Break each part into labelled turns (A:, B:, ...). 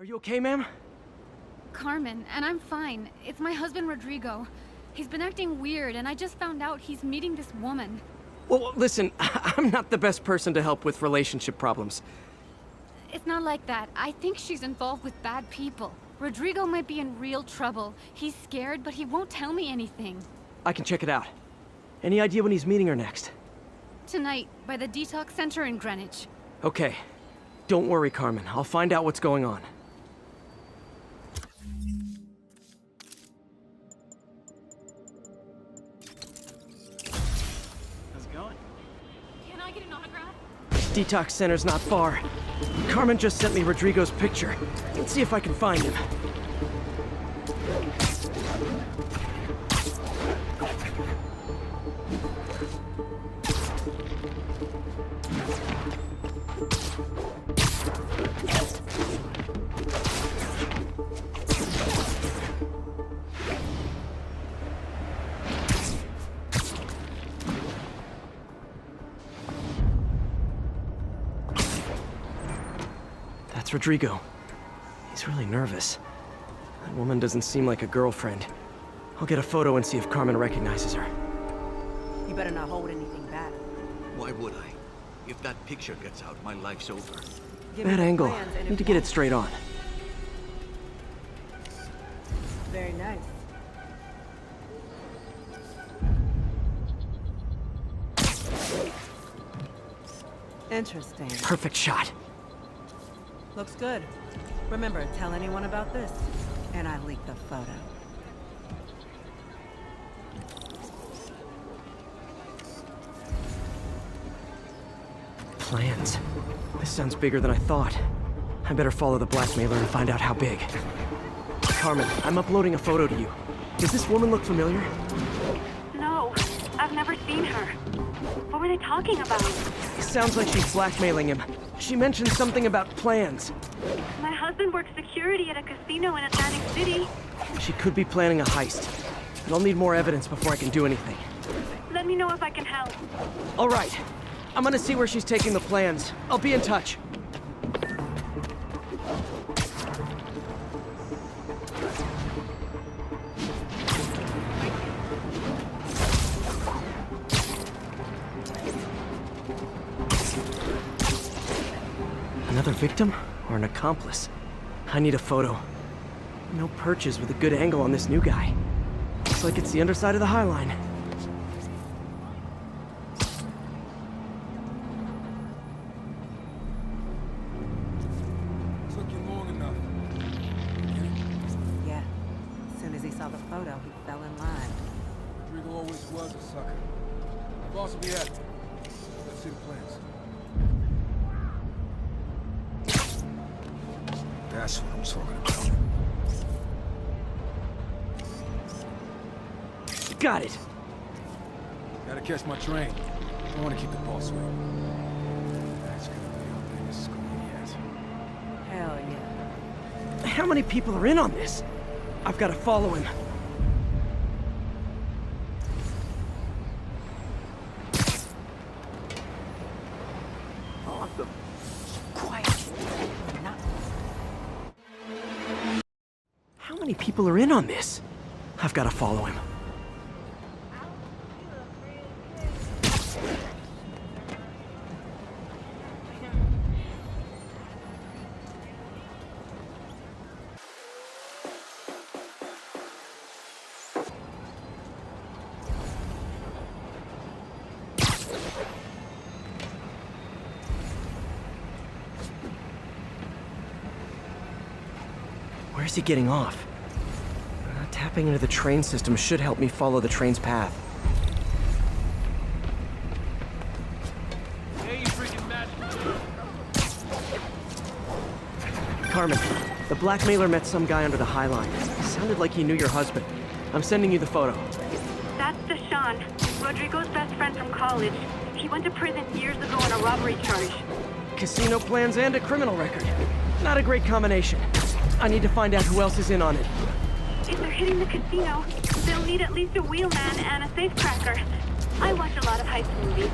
A: Are you okay, ma'am?
B: Carmen, and I'm fine. It's my husband, Rodrigo. He's been acting weird, and I just found out he's meeting this woman.
A: Well, listen, I'm not the best person to help with relationship problems.
B: It's not like that. I think she's involved with bad people. Rodrigo might be in real trouble. He's scared, but he won't tell me anything.
A: I can check it out. Any idea when he's meeting her next?
B: Tonight, by the detox center in Greenwich.
A: Okay. Don't worry, Carmen. I'll find out what's going on.
C: How's it going?
B: Can I get an autograph?
A: Detox center's not far. Carmen just sent me Rodrigo's picture. Let's see if I can find him. That's Rodrigo. He's really nervous. That woman doesn't seem like a girlfriend. I'll get a photo and see if Carmen recognizes her.
D: You better not hold anything back.
E: Why would I? If that picture gets out, my life's over.
D: Give me
A: Bad
D: the
A: angle.
D: plans, and
A: Need
D: if
A: to get it
D: not-
A: straight on.
D: Very nice. Interesting.
A: Perfect shot.
D: Looks good. Remember, tell anyone about this, and I leak the photo.
A: Plans. This sounds bigger than I thought. I better follow the blackmailer and find out how big. Carmen, I'm uploading a photo to you. Does this woman look familiar?
F: No, I've never seen her. What were they talking about?
A: Sounds like she's blackmailing him. She mentioned something about plans.
F: My husband works security at a casino in Atlantic City.
A: She could be planning a heist. But I'll need more evidence before I can do anything.
F: Let me know if I can help.
A: All right. I'm gonna see where she's taking the plans. I'll be in touch. Another victim or an accomplice? I need a photo. No perches with a good angle on this new guy. Looks like it's the underside of the High Line.
G: Took you long enough.
D: Yeah. As soon as he saw the photo, he fell in line.
G: Rodrigo always was a sucker. Boss will be at. Let's see the plans. That's what I'm talking about.
A: Got it.
G: Gotta catch my train. I want to keep the boss waiting. That's gonna be our biggest school yet.
D: Hell yeah.
A: How many people are in on this? I've got to follow him.
D: Awesome. Quiet. Not
A: How many people are in on this? I've got to follow him. Where's he getting off? Tapping into the train system should help me follow the train's path.
C: Hey, you freaking magic!
A: Carmen, the blackmailer met some guy under the High Line. It sounded like he knew your husband. I'm sending you the photo.
F: That's Deshaun, Rodrigo's best friend from college. He went to prison years ago on a robbery charge.
A: Casino plans and a criminal record. Not a great combination. I need to find out who else is in on it.
F: If they're hitting the casino, they'll need at least a wheelman and a safecracker. I watch a lot of heist movies.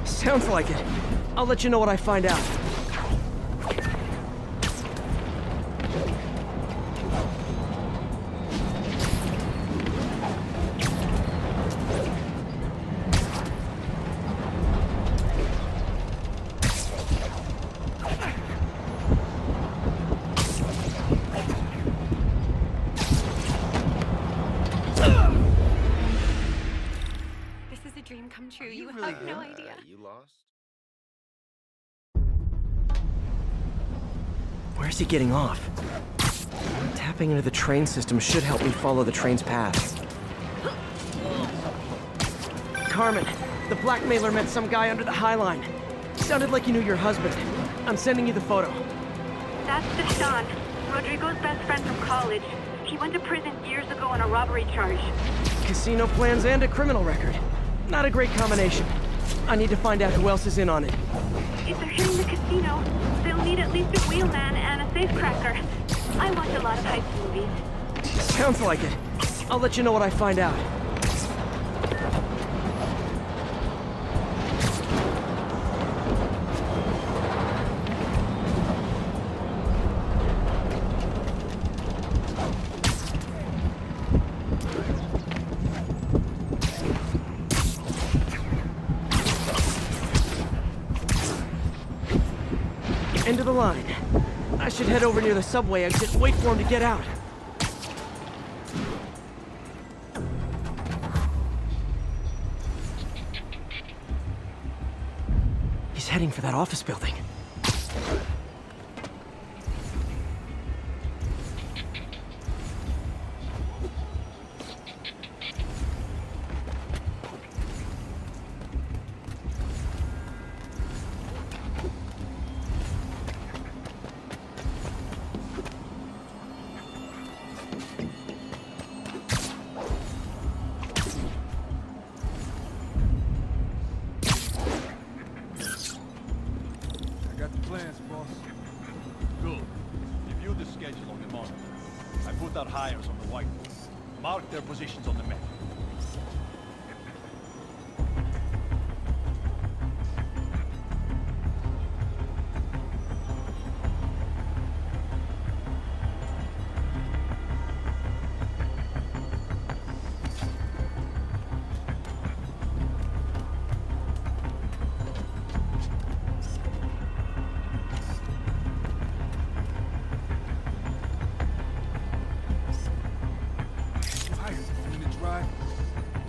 A: Sounds like it. I'll let you know what I find out.
H: you lost?
A: Where's he getting off? Tapping into the train system should help me follow the train's path. Carmen, the blackmailer met some guy under the High Line. Sounded like he knew your husband. I'm sending you the photo.
F: That's Deshaun, Rodrigo's best friend from college. He went to prison years ago on a robbery charge.
A: Casino plans and a criminal record. Not a great combination. I need to find out who else is in on it.
F: If they're hitting the casino, they'll need at least a wheelman and a safecracker. I watch a lot of heist movies.
A: Sounds like it. I'll let you know what I find out. End of the line. I should head over near the subway exit and wait for him to get out. He's heading for that office building.
G: Plans, boss.
C: Good. Review the schedule on the monitor. I put our hires on the whiteboard. Mark their positions on the map.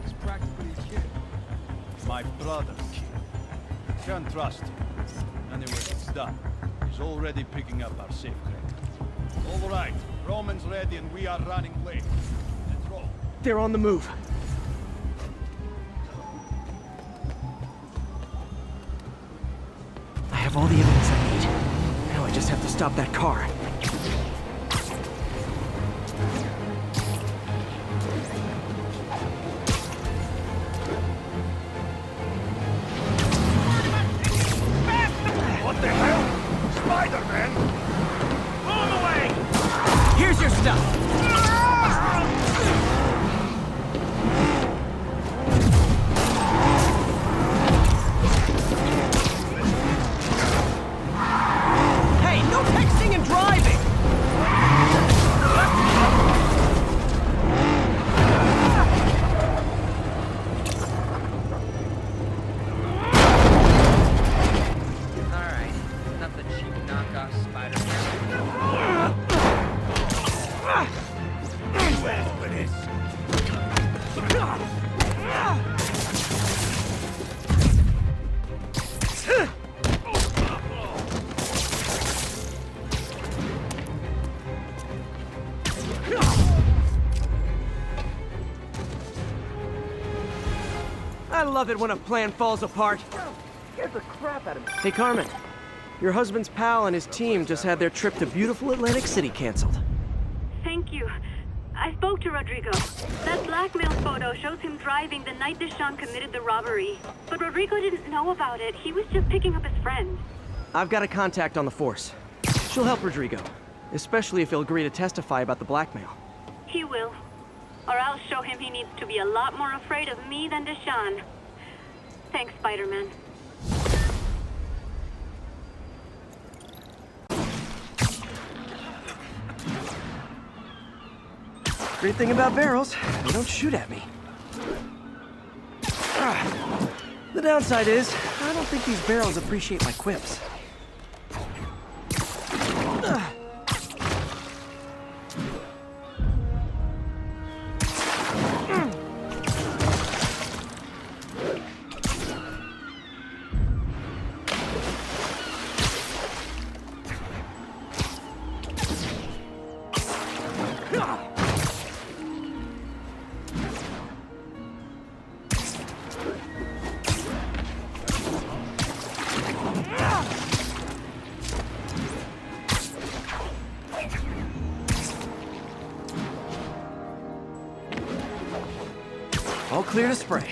G: It's practically a kid.
C: My brother's kid. Can't trust him. Anyway, it's done. He's already picking up our safe credit. All right. Roman's ready and we are running late. Let's roll.
A: They're on the move. I have all the evidence I need. Now I just have to stop that car.
C: What the hell? Spider-Man! Pull him away!
A: Here's your stuff! Hey, no texting and driving!
I: Alright, not the cheap knockoff Spider-Man.
C: You asked for this.
A: I love it when a plan falls apart. Scares the crap out of me. Hey, Carmen. Your husband's pal and his team just had their trip to beautiful Atlantic City canceled.
F: Thank you. I spoke to Rodrigo. That blackmail photo shows him driving the night Deshaun committed the robbery. But Rodrigo didn't know about it. He was just picking up his friend.
A: I've got a contact on the force. She'll help Rodrigo, especially if he'll agree to testify about the blackmail.
F: He will. Or I'll show him he needs to be a lot more afraid of me than Deshaun. Thanks, Spider-Man.
A: Great thing about barrels, they don't shoot at me. The downside is, I don't think these barrels appreciate my quips. clear to spray.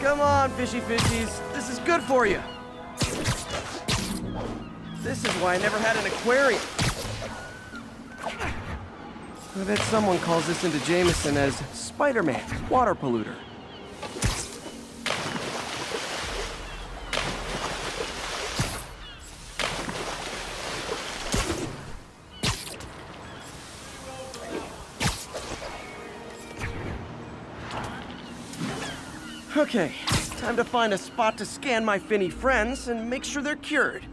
A: Come on, fishy fishies. This is good for you. This is why I never had an aquarium. I bet someone calls this into Jameson as Spider-Man, water polluter. Okay, time to find a spot to scan my finny friends and make sure they're cured.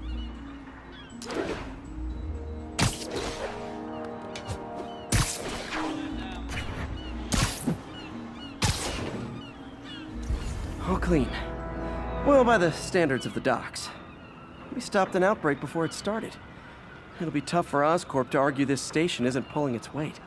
A: All clean. Well, by the standards of the docks. We stopped an outbreak before it started. It'll be tough for Oscorp to argue this station isn't pulling its weight.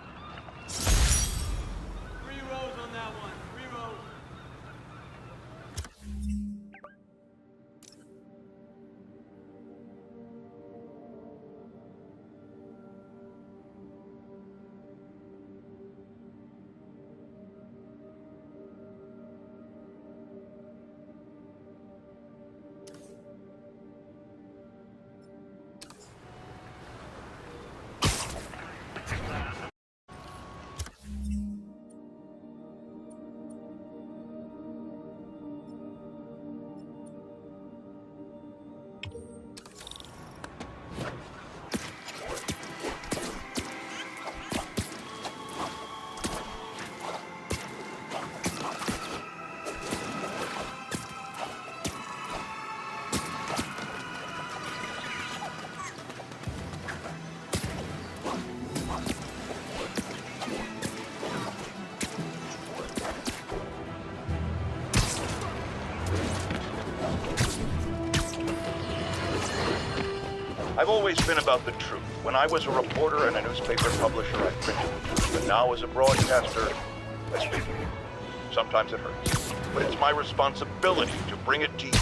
H: I've always been about the truth. When I was a reporter and a newspaper publisher, I printed the truth. But now as a broadcaster, I speak it. Sometimes it hurts. But it's my responsibility to bring it to you.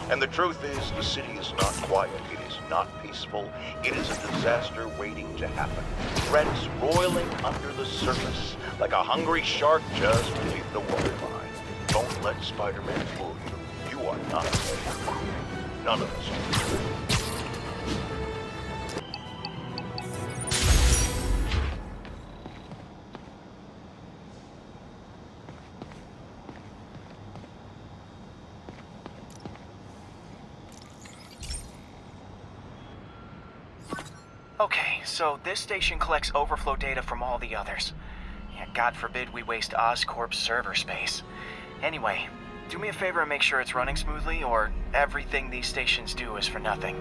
H: And the truth is, the city is not quiet. It is not peaceful. It is a disaster waiting to happen. Threats roiling under the surface, like a hungry shark just beneath the waterline. Don't let Spider-Man fool you. You are not safe. None of us are.
J: Okay, so this station collects overflow data from all the others. Yeah, God forbid we waste Oscorp's server space. Anyway, do me a favor and make sure it's running smoothly, or everything these stations do is for nothing.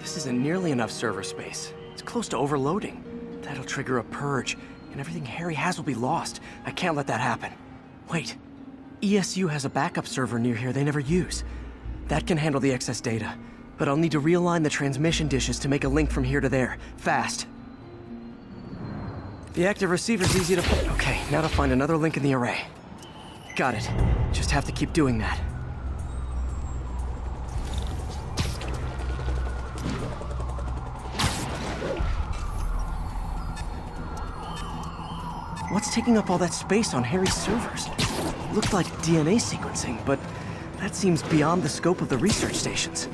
A: This isn't nearly enough server space. It's close to overloading. That'll trigger a purge, and everything Harry has will be lost. I can't let that happen. Wait. ESU has a backup server near here they never use. That can handle the excess data. But I'll need to realign the transmission dishes to make a link from here to there, fast. The active receiver's easy to... Okay, now to find another link in the array. Got it. Just have to keep doing that. What's taking up all that space on Harry's servers? Looked like DNA sequencing, but that seems beyond the scope of the research stations.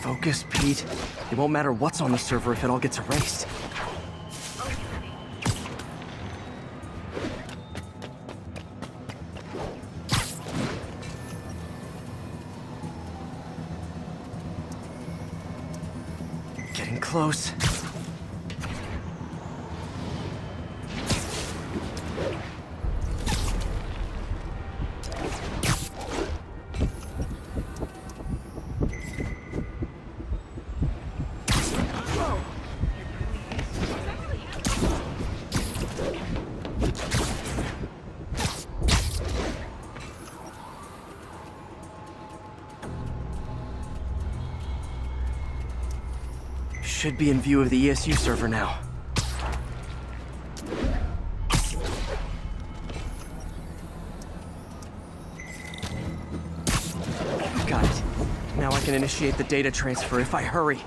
A: Focus, Pete. It won't matter what's on the server if it all gets erased. Getting close. Should be in view of the ESU server now. can initiate the data transfer if I hurry.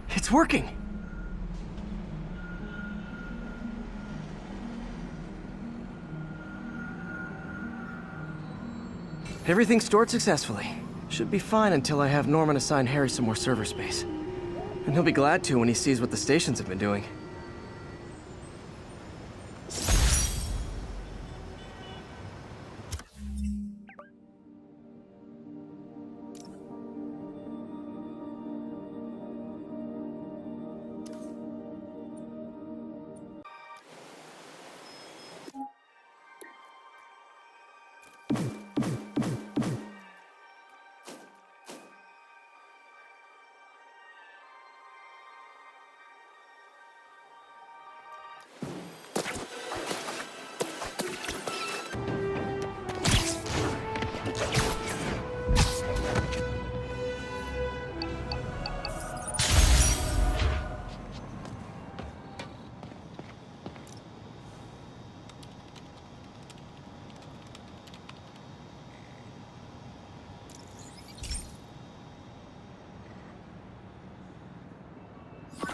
A: It's working! Everything stored successfully. Should be fine until I have Norman assign Harry some more server space. And he'll be glad to when he sees what the stations have been doing.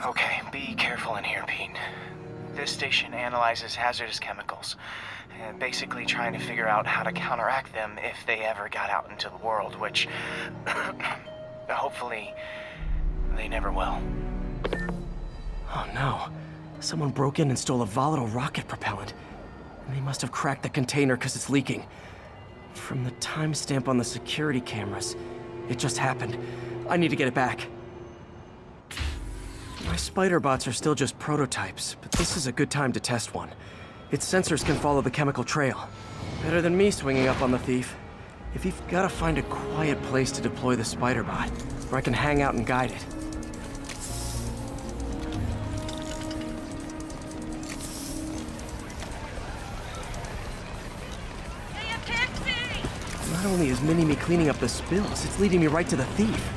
J: Okay, be careful in here, Pete. This station analyzes hazardous chemicals, basically trying to figure out how to counteract them if they ever got out into the world, which hopefully they never will.
A: Oh no. Someone broke in and stole a volatile rocket propellant. And they must have cracked the container because it's leaking. From the timestamp on the security cameras, it just happened. I need to get it back. My spider bots are still just prototypes, but this is a good time to test one. Its sensors can follow the chemical trail. Better than me swinging up on the thief. If you've got to find a quiet place to deploy the spider bot, where I can hang out and guide it. Not only is Mini-Me cleaning up the spills, it's leading me right to the thief.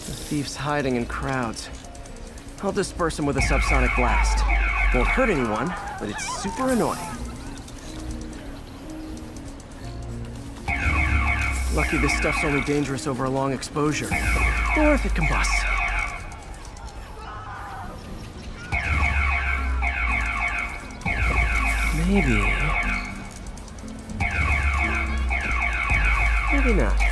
A: The thief's hiding in crowds. I'll disperse him with a subsonic blast. Won't hurt anyone, but it's super annoying. Lucky this stuff's only dangerous over a long exposure. Or if it combusts. Maybe... maybe not.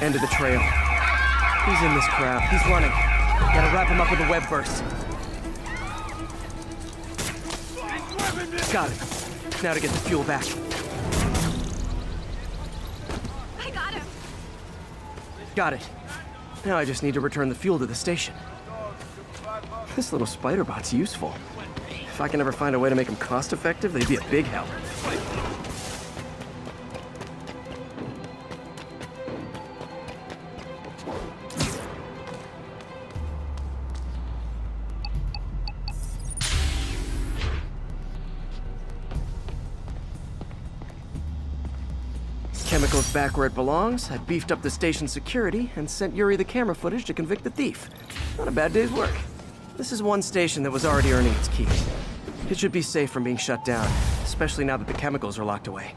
A: End of the trail. He's in this crowd. He's running. Gotta wrap him up with a web burst. Got it. Now to get the fuel back.
B: I got him.
A: Got it. Now I just need to return the fuel to the station. This little spider bot's useful. If I can ever find a way to make them cost-effective, they'd be a big help. Chemicals back where it belongs. I beefed up the station's security and sent Yuri the camera footage to convict the thief. Not a bad day's work. This is one station that was already earning its keep. It should be safe from being shut down, especially now that the chemicals are locked away.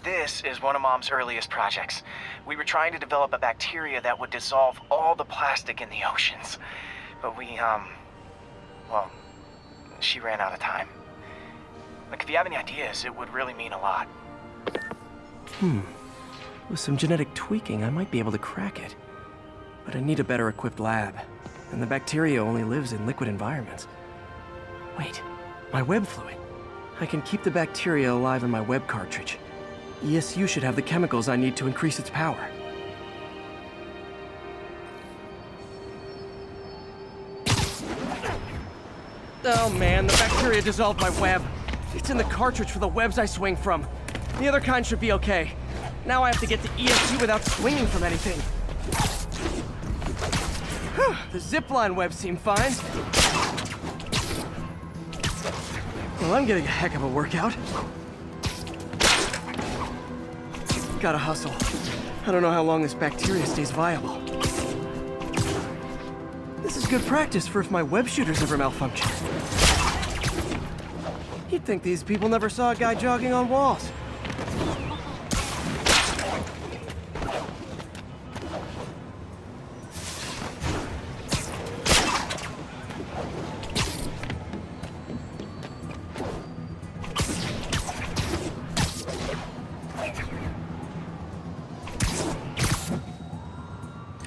J: This is one of Mom's earliest projects. We were trying to develop a bacteria that would dissolve all the plastic in the oceans. But well, she ran out of time. Like, if you have any ideas, it would really mean a lot.
A: With some genetic tweaking, I might be able to crack it. But I need a better equipped lab. And the bacteria only lives in liquid environments. Wait, my web fluid. I can keep the bacteria alive in my web cartridge. ESU should have the chemicals I need to increase its power. Oh man, the bacteria dissolved my web. It's in the cartridge for the webs I swing from. The other kind should be okay. Now I have to get to ESU without swinging from anything. The zipline webs seem fine. Well, I'm getting a heck of a workout. Gotta hustle. I don't know how long this bacteria stays viable. This is good practice for if my web shooters ever malfunction. You'd think these people never saw a guy jogging on walls.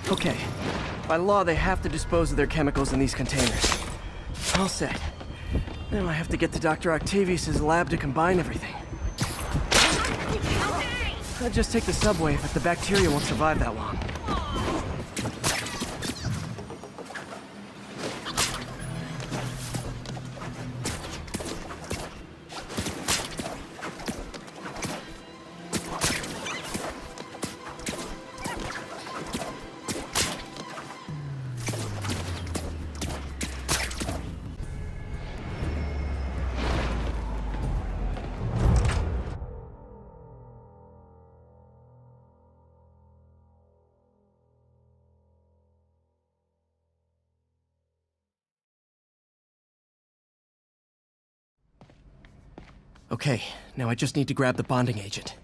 A: Okay. By law, they have to dispose of their chemicals in these containers. All set. Now I have to get to Dr. Octavius' lab to combine everything. I'll just take the subway if the bacteria won't survive that long. Okay, now I just need to grab the bonding agent.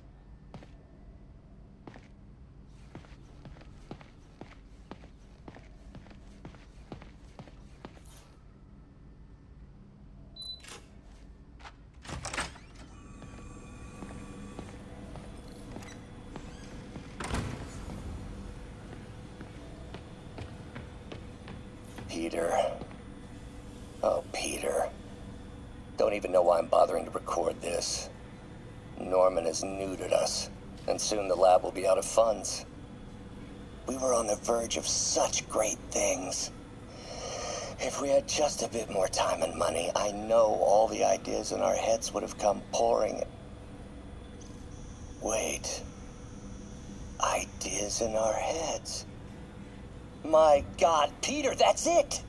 K: Peter. Oh, Peter. Don't even know why I'm bothering to record this. Norman has neutered us, and soon the lab will be out of funds. We were on the verge of such great things. If we had just a bit more time and money, I know all the ideas in our heads would have come pouring. Wait. Ideas in our heads? My God, Peter, that's it!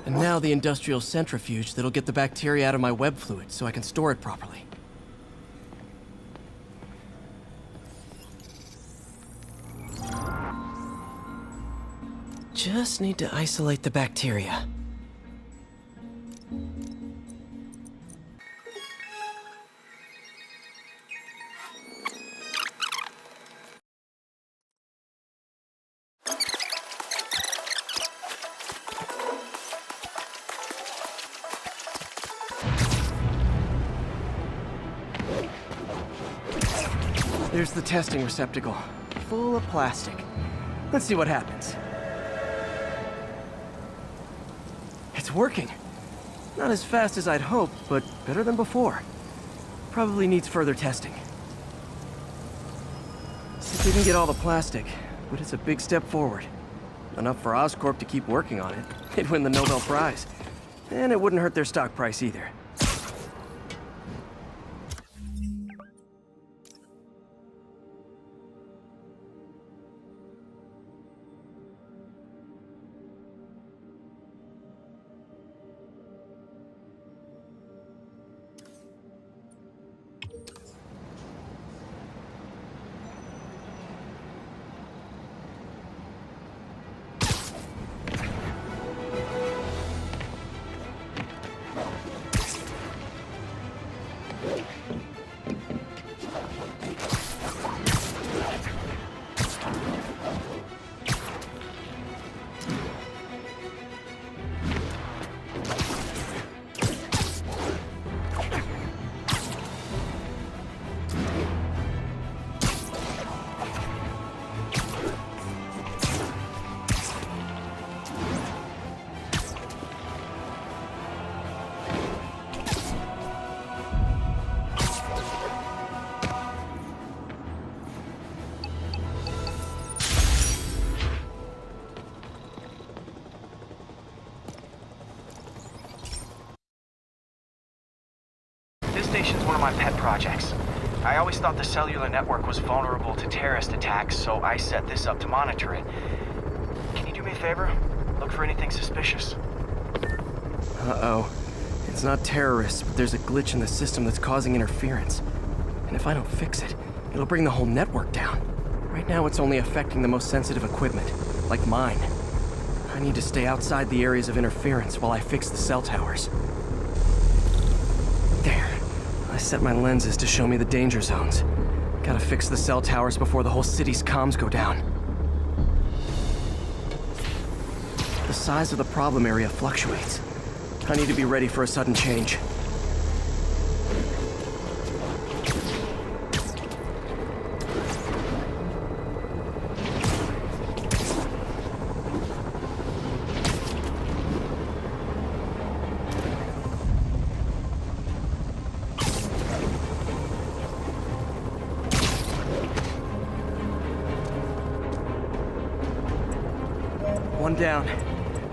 A: And now the industrial centrifuge that'll get the bacteria out of my web fluid so I can store it properly. Just need to isolate the bacteria. There's the testing receptacle, full of plastic. Let's see what happens. It's working. Not as fast as I'd hoped, but better than before. Probably needs further testing. It didn't get all the plastic, but it's a big step forward. Enough for Oscorp to keep working on it. They'd win the Nobel Prize. And it wouldn't hurt their stock price either.
J: This station's one of my pet projects. I always thought the cellular network was vulnerable to terrorist attacks, so I set this up to monitor it. Can you do me a favor? Look for anything suspicious.
A: Uh-oh. It's not terrorists, but there's a glitch in the system that's causing interference. And if I don't fix it, it'll bring the whole network down. Right now, it's only affecting the most sensitive equipment, like mine. I need to stay outside the areas of interference while I fix the cell towers. There. I set my lenses to show me the danger zones. Gotta fix the cell towers before the whole city's comms go down. The size of the problem area fluctuates. I need to be ready for a sudden change. One down.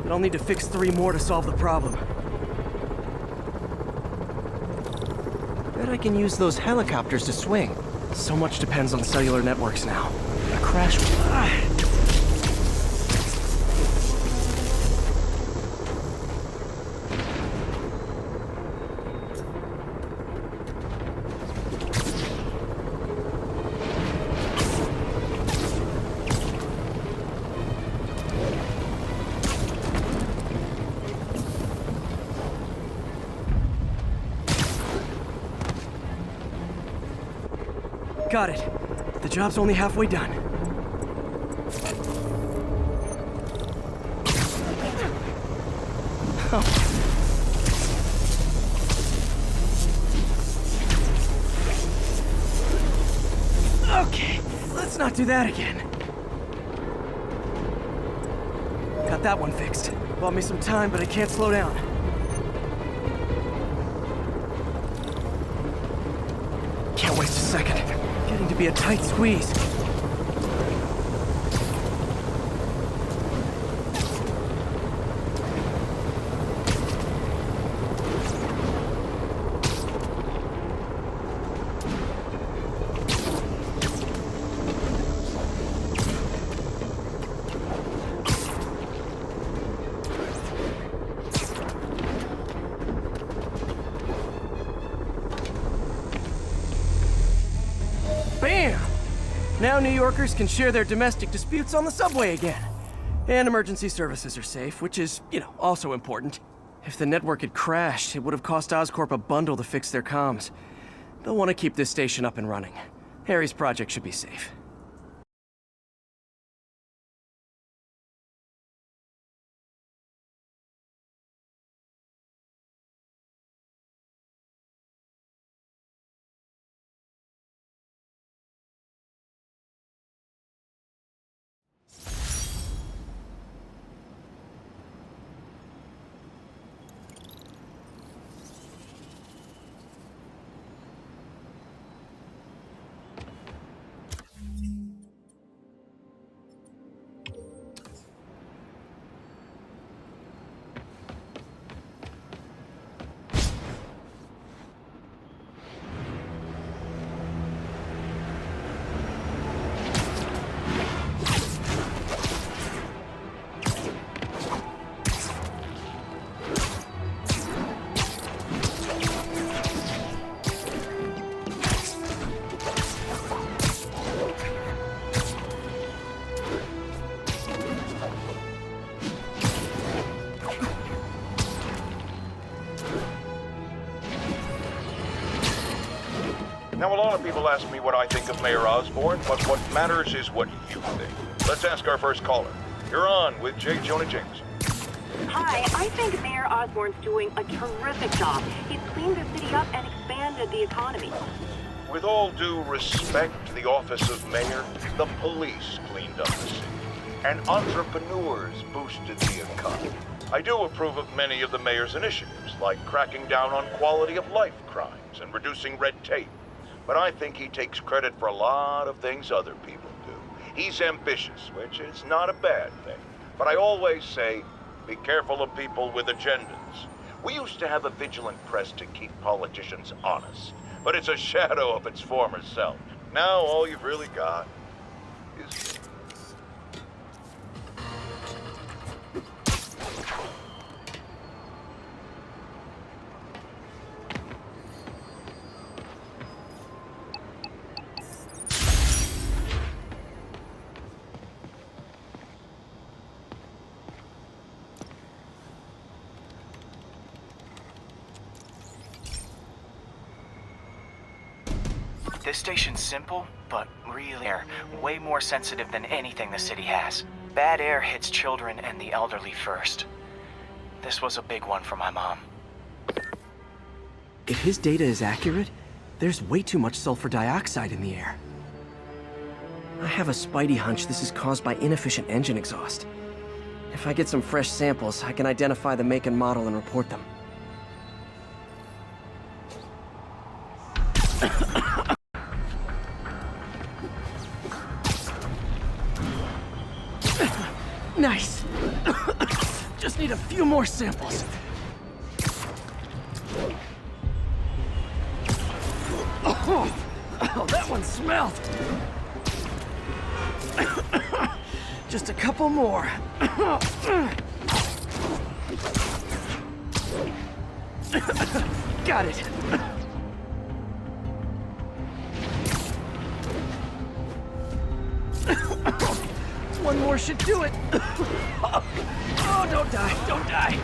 A: But I'll need to fix 3 more to solve the problem. Bet I can use those helicopters to swing. So much depends on cellular networks now. A crash will... Got it. The job's only halfway done. Oh. Okay, let's not do that again. Got that one fixed. Bought me some time, but I can't slow down. Can't waste a second. Getting to be a tight squeeze. Bam! Now New Yorkers can share their domestic disputes on the subway again. And emergency services are safe, which is, also important. If the network had crashed, it would have cost Oscorp a bundle to fix their comms. They'll want to keep this station up and running. Harry's project should be safe.
H: Now, a lot of people ask me what I think of Mayor Osborn, but what matters is what you think. Let's ask our first caller. You're on with J. Jonah Jameson.
F: Hi, I think Mayor Osborn's doing a terrific job. He's cleaned the city up and expanded the economy.
H: With all due respect to the office of mayor, the police cleaned up the city, and entrepreneurs boosted the economy. I do approve of many of the mayor's initiatives, like cracking down on quality-of-life crimes and reducing red tape. But I think he takes credit for a lot of things other people do. He's ambitious, which is not a bad thing. But I always say, be careful of people with agendas. We used to have a vigilant press to keep politicians honest, but it's a shadow of its former self. Now all you've really got is...
J: This station's simple, but really way more sensitive than anything the city has. Bad air hits children and the elderly first. This was a big one for my mom.
A: If his data is accurate, there's way too much sulfur dioxide in the air. I have a spidey hunch this is caused by inefficient engine exhaust. If I get some fresh samples, I can identify the make and model and report them. Nice. Just need a few more samples. Oh, that one smelled. Just a couple more. Got it. One more should do it. Oh, don't die, don't die.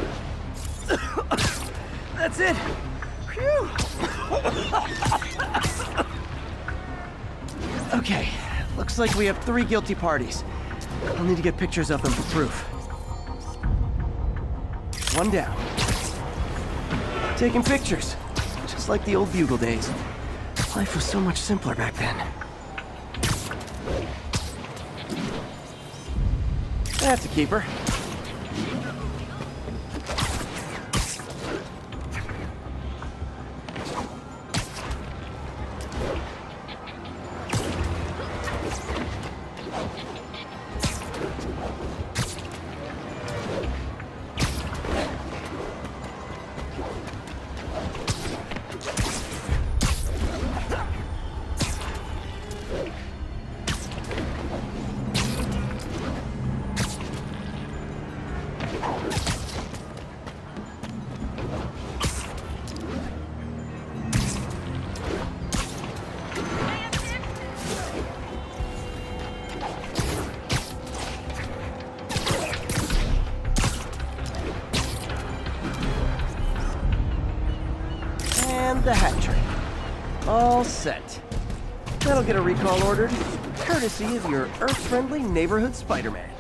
A: That's it. Phew. Okay, looks like we have 3 guilty parties. I'll need to get pictures of them for proof. One down. Taking pictures, just like the old Bugle days. Life was so much simpler back then. That's a keeper. And the hat trick. All set. That'll get a recall ordered, courtesy of your Earth-friendly neighborhood Spider-Man.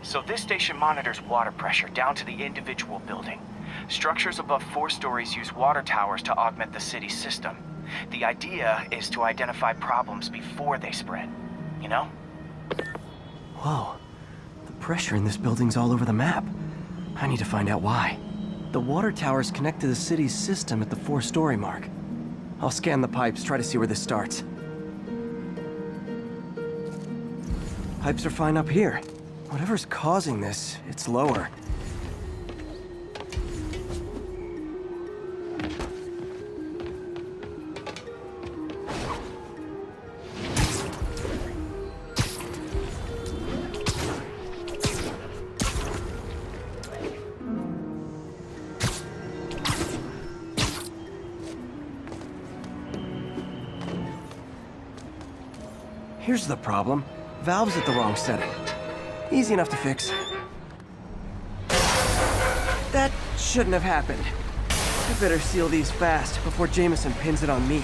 J: So this station monitors water pressure down to the individual building. Structures above 4 stories use water towers to augment the city's system. The idea is to identify problems before they spread, you know?
A: Whoa. The pressure in this building's all over the map. I need to find out why. The water towers connect to the city's system at the 4-story mark. I'll scan the pipes, try to see where this starts. Pipes are fine up here. Whatever's causing this, it's lower. Here's the problem. Valve's at the wrong setting. Easy enough to fix. That shouldn't have happened. I better seal these fast before Jameson pins it on me.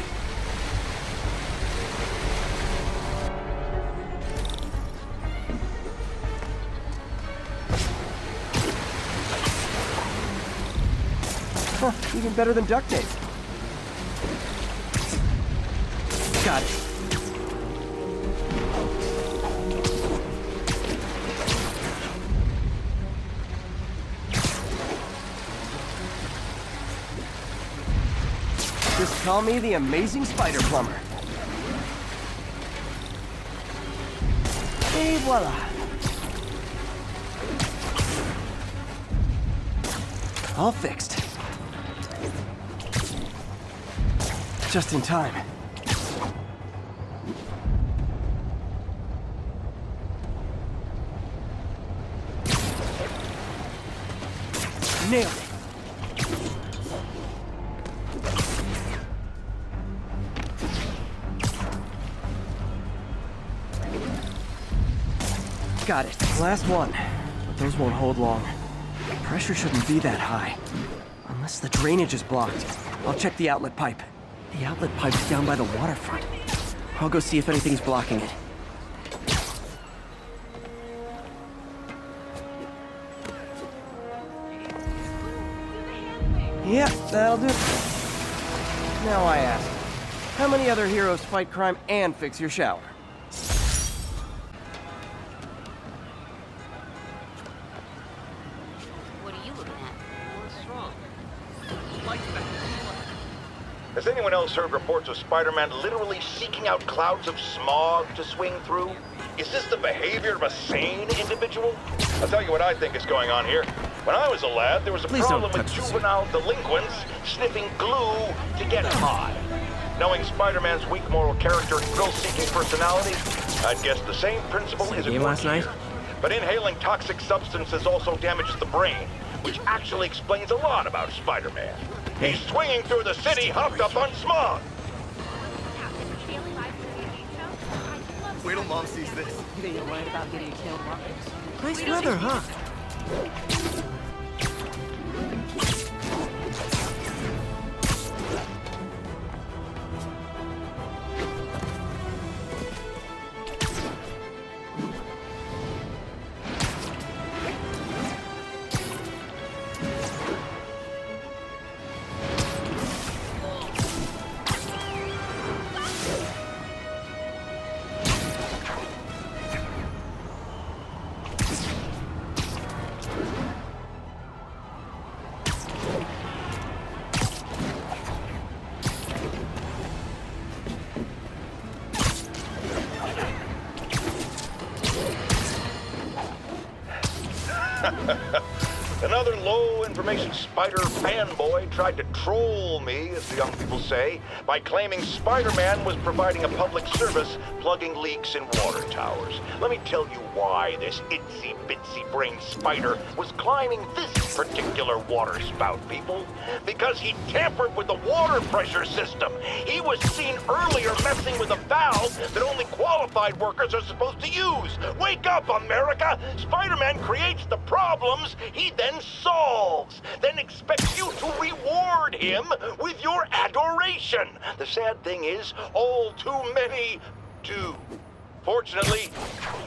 A: Huh, even better than duct tape. Got it. Just call me the amazing spider plumber. Et voila. All fixed. Just in time. Nailed it. Got it. Last one. But those won't hold long. Pressure shouldn't be that high. Unless the drainage is blocked. I'll check the outlet pipe. The outlet pipe's down by the waterfront. I'll go see if anything's blocking it. Yep, that'll do it. Now I ask, how many other heroes fight crime and fix your shower?
H: Has anyone else heard reports of Spider-Man literally seeking out clouds of smog to swing through? Is this the behavior of a sane individual? I'll tell you what I think is going on here. When I was a lad, there was a problem with juvenile delinquents sniffing glue to get high. Knowing Spider-Man's weak moral character and thrill-seeking personality, I'd guess the same principle is at work here. But inhaling toxic substances also damages the brain, which actually explains a lot about Spider-Man. He's swinging through the city hopped up on smog.
L: Wait till Mom sees this.
D: You think you're worried about getting killed, Marcus?
L: Nice weather, huh?
H: Another low-information Spider fanboy tried to troll me, as the young people say, by claiming Spider-Man was providing a public service plugging leaks in water towers. Let me tell you why this itsy-bitsy-brain spider was climbing this particular water spout, people. Because he tampered with the water pressure system. He was seen earlier messing with a valve that only qualified workers are supposed to use. Wake up, America! Spider-Man creates the problems he then solves, then expects you to reward him with your adoration. The sad thing is, all too many do. Fortunately,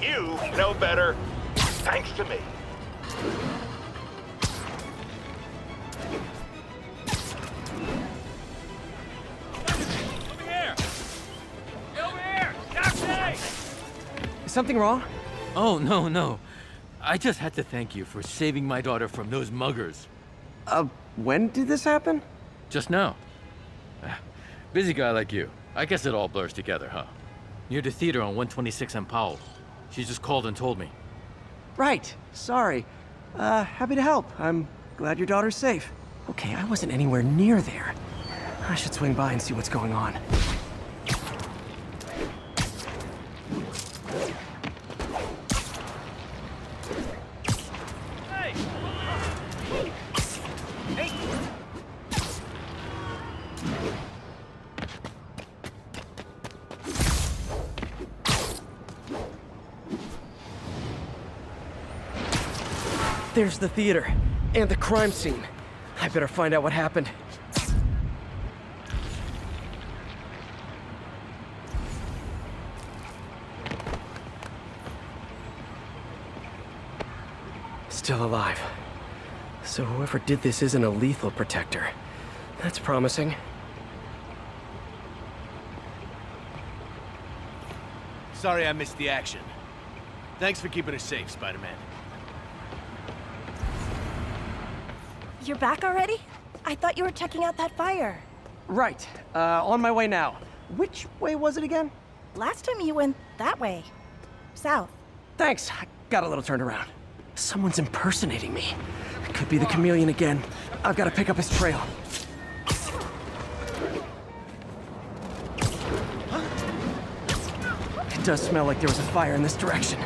H: you know better. Thanks to me.
A: Is something wrong?
M: Oh, no. I just had to thank you for saving my daughter from those muggers.
A: When did this happen?
M: Just now. Busy guy like you. I guess it all blurs together, huh? Near the theater on 126 and Powell. She just called and told me.
A: Right. Sorry. Happy to help. I'm glad your daughter's safe. Okay, I wasn't anywhere near there. I should swing by and see what's going on. There's the theater, and the crime scene. I better find out what happened. Still alive. So whoever did this isn't a lethal protector. That's promising.
N: Sorry I missed the action. Thanks for keeping us safe, Spider-Man.
O: You're back already? I thought you were checking out that fire.
A: Right. On my way now. Which way was it again?
O: Last time you went that way. South.
A: Thanks. I got a little turned around. Someone's impersonating me. It could be the chameleon again. I've got to pick up his trail. It does smell like there was a fire in this direction.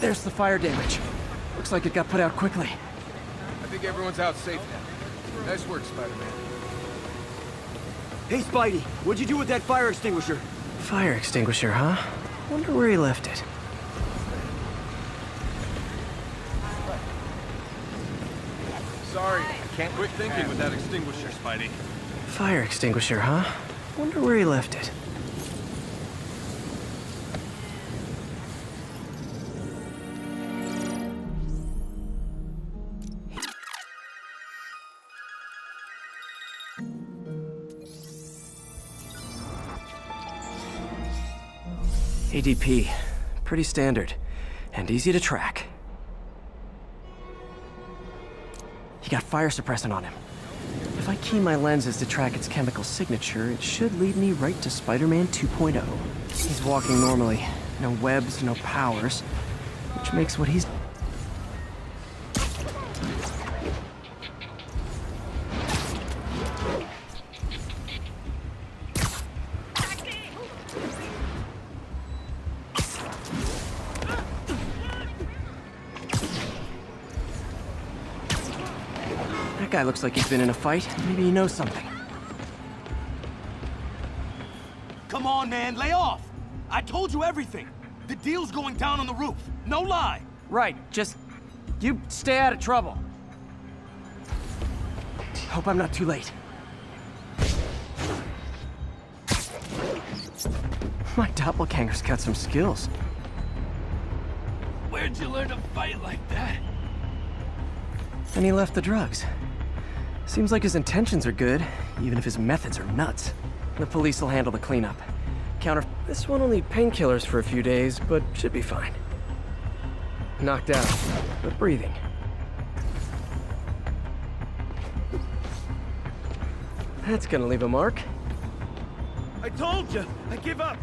A: There's the fire damage. Looks like it got put out quickly.
G: I think everyone's out safe now. Nice work, Spider-Man.
P: Hey, Spidey, what'd you do with that fire extinguisher?
A: Fire extinguisher, huh? Wonder where he left it.
C: Sorry, can't quit thinking with that extinguisher, Spidey.
A: Fire extinguisher, huh? Wonder where he left it. ADP. Pretty standard. And easy to track. He got fire suppressant on him. If I key my lenses to track its chemical signature, it should lead me right to Spider-Man 2.0. He's walking normally. No webs, no powers. Which makes what he's... That guy looks like he's been in a fight. Maybe he knows something.
P: Come on, man, lay off! I told you everything. The deal's going down on the roof. No lie.
A: Right, just... you stay out of trouble. Hope I'm not too late. My doppelganger's got some skills.
N: Where'd you learn to fight like that?
A: And he left the drugs. Seems like his intentions are good, even if his methods are nuts. The police will handle the cleanup. This one will need painkillers for a few days, but should be fine. Knocked out, but breathing. That's gonna leave a mark.
N: I told you, I give up.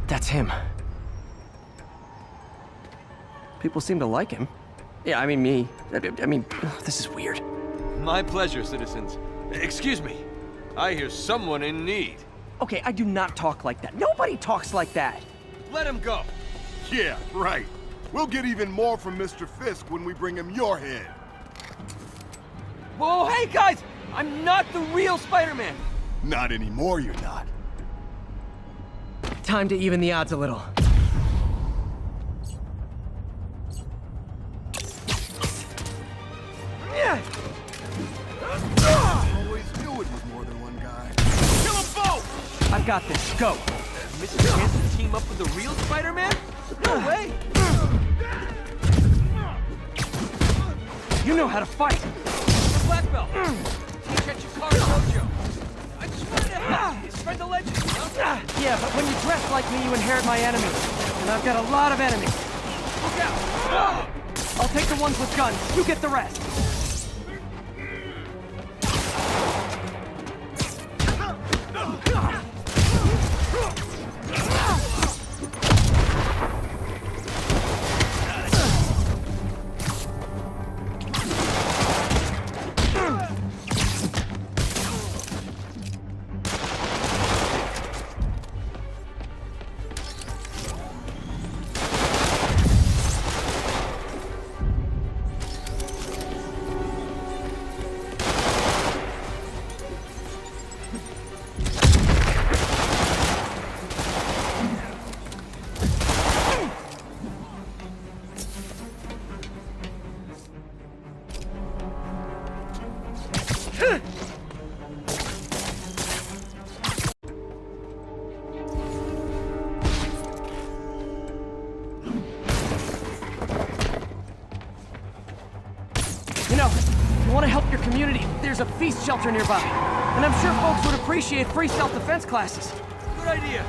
A: That's him. People seem to like him. Yeah, I mean me. I mean, this is weird.
N: My pleasure, citizens. Excuse me. I hear someone in need.
A: Okay, I do not talk like that. Nobody talks like that.
N: Let him go.
Q: Yeah, right. We'll get even more from Mr. Fisk when we bring him your head.
P: Whoa, hey guys! I'm not the real Spider-Man!
Q: Not anymore, you're not.
A: Time to even the odds a little. I got this. Go.
N: Miss a chance to team up with the real Spider-Man? No way!
A: You know how to fight.
N: The black belt. Catch your car dojo. I just wanted to help. Spread the legend, you know?
A: Yeah, but when you dress like me, you inherit my enemies. And I've got a lot of enemies.
N: Look out!
A: I'll take the ones with guns. You get the rest. You know, you want to help your community, there's a feast shelter nearby. And I'm sure folks would appreciate free self-defense classes.
N: Good idea.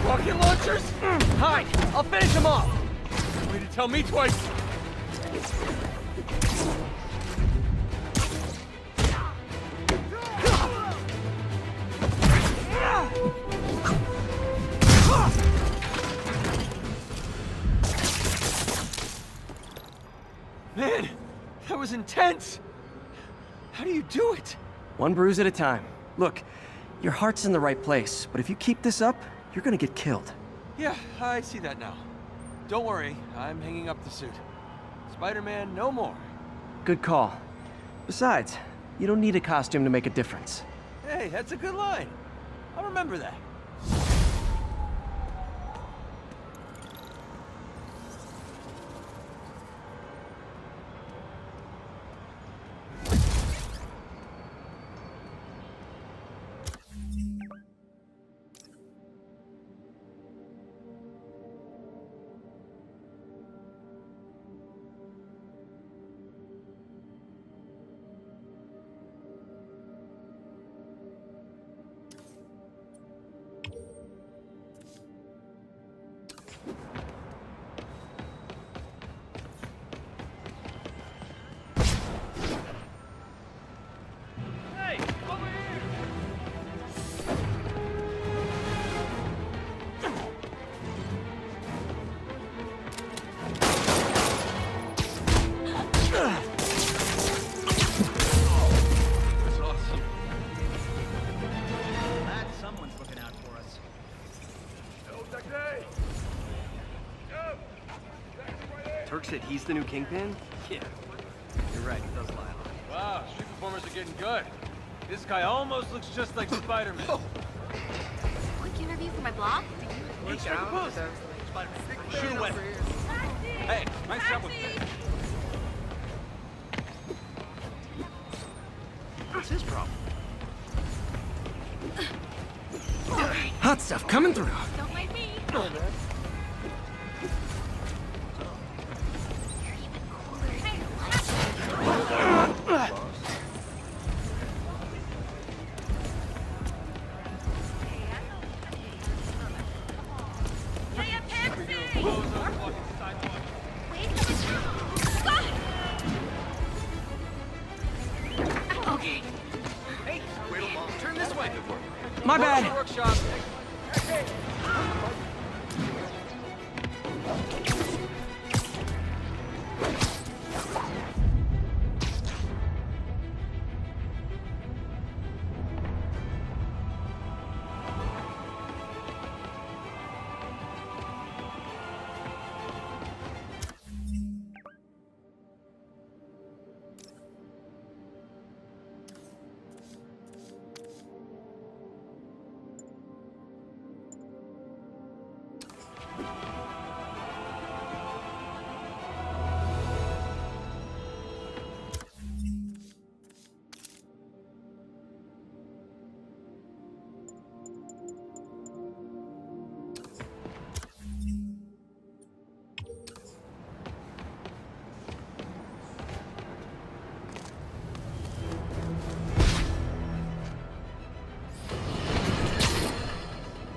A: Rocket launchers? Hide! I'll finish him off!
N: Way to tell me twice!
A: Man, that was intense! How do you do it? One bruise at a time. Look, your heart's in the right place, but if you keep this up, you're gonna get killed.
N: Yeah, I see that now. Don't worry, I'm hanging up the suit. Spider-Man, no more.
A: Good call. Besides, you don't need a costume to make a difference.
N: Hey, that's a good line. I'll remember that.
R: Turk said he's the new Kingpin? Yeah. You're right, he does lie a lot.
N: Wow, street performers are getting good. This guy almost looks just like Spider-Man.
S: Quick interview for my blog?
N: Let's take a pose. Spider-Man. Shoot away. Hey, nice job with this.
R: What's his problem?
A: Hot stuff coming through.
S: Don't mind me.
R: Hey, wait a moment.
A: My bad.
N: Workshop.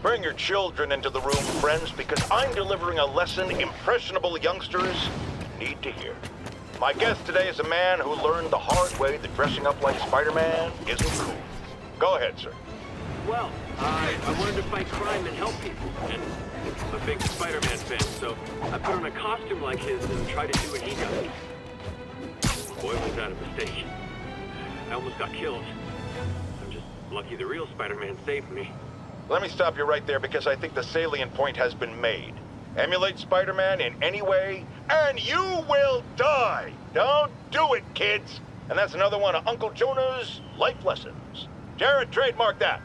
H: Bring your children into the room, friends, because I'm delivering a lesson impressionable youngsters need to hear. My guest today is a man who learned the hard way that dressing up like Spider-Man isn't cool. Go ahead, sir.
R: Well, I wanted to fight crime and help people, and I'm a big Spider-Man fan, so I put on a costume like his and tried to do what he does. Boy, was that a mistake. I almost got killed. I'm just lucky the real Spider-Man saved me.
H: Let me stop you right there because I think the salient point has been made. Emulate Spider-Man in any way, and you will die! Don't do it, kids! And that's another one of Uncle Jonah's life lessons. Jared, trademark that.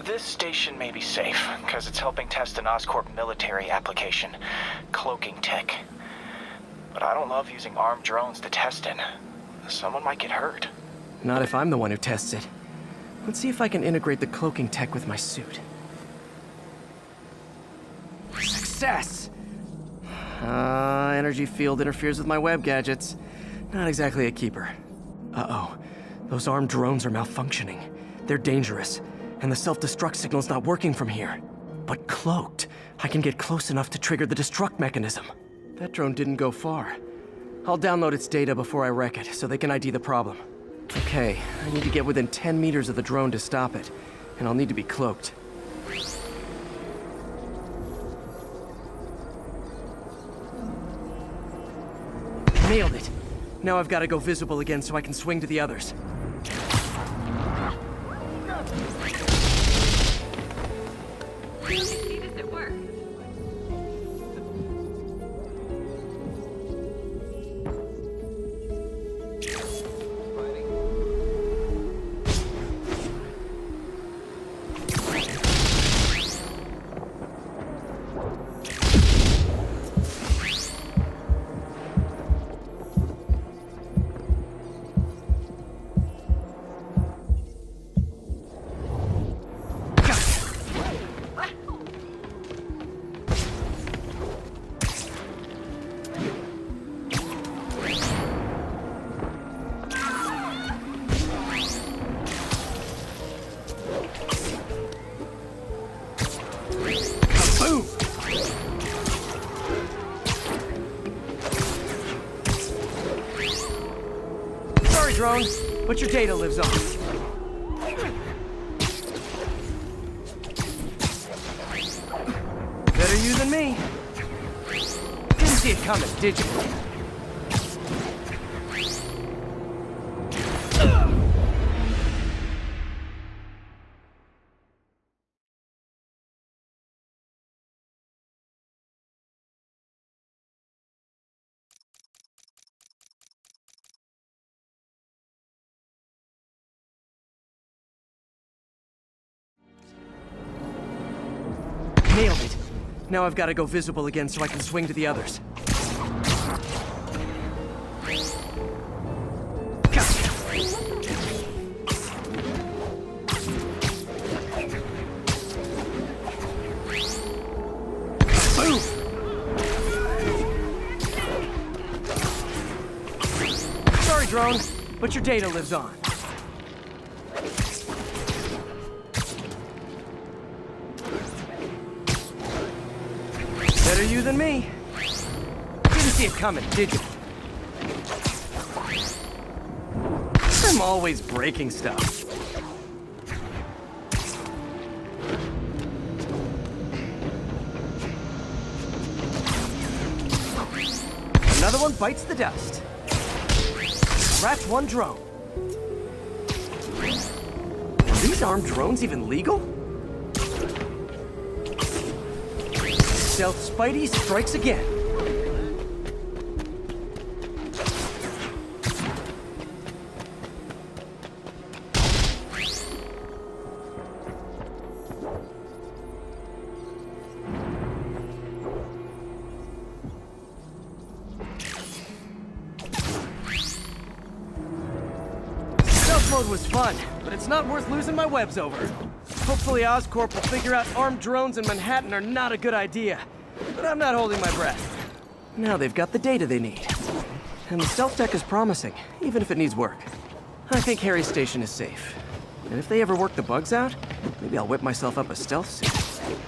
J: This station may be safe, because it's helping test an Oscorp military application, cloaking tech. But I don't love using armed drones to test in. Someone might get hurt.
A: Not if I'm the one who tests it. Let's see if I can integrate the cloaking tech with my suit. Success! Energy field interferes with my web gadgets. Not exactly a keeper. Uh-oh. Those armed drones are malfunctioning. They're dangerous. And the self-destruct signal's not working from here. But cloaked, I can get close enough to trigger the destruct mechanism. That drone didn't go far. I'll download its data before I wreck it, so they can ID the problem. Okay, I need to get within 10 meters of the drone to stop it. And I'll need to be cloaked. Nailed it! Now I've got to go visible again so I can swing to the others. Drone, but your data lives on. Better you than me. Didn't see it coming, did you? Nailed it. Now I've got to go visible again so I can swing to the others. but your data lives on. Better you than me. Didn't see it coming, did you? I'm always breaking stuff. Another one bites the dust. Scratch one drone. Are these armed drones even legal? Stealth Spidey strikes again. Stealth mode was fun, but it's not worth losing my webs over. Hopefully Oscorp will figure out armed drones in Manhattan are not a good idea. But I'm not holding my breath. Now they've got the data they need. And the stealth tech is promising, even if it needs work. I think Harry's station is safe. And if they ever work the bugs out, maybe I'll whip myself up a stealth suit.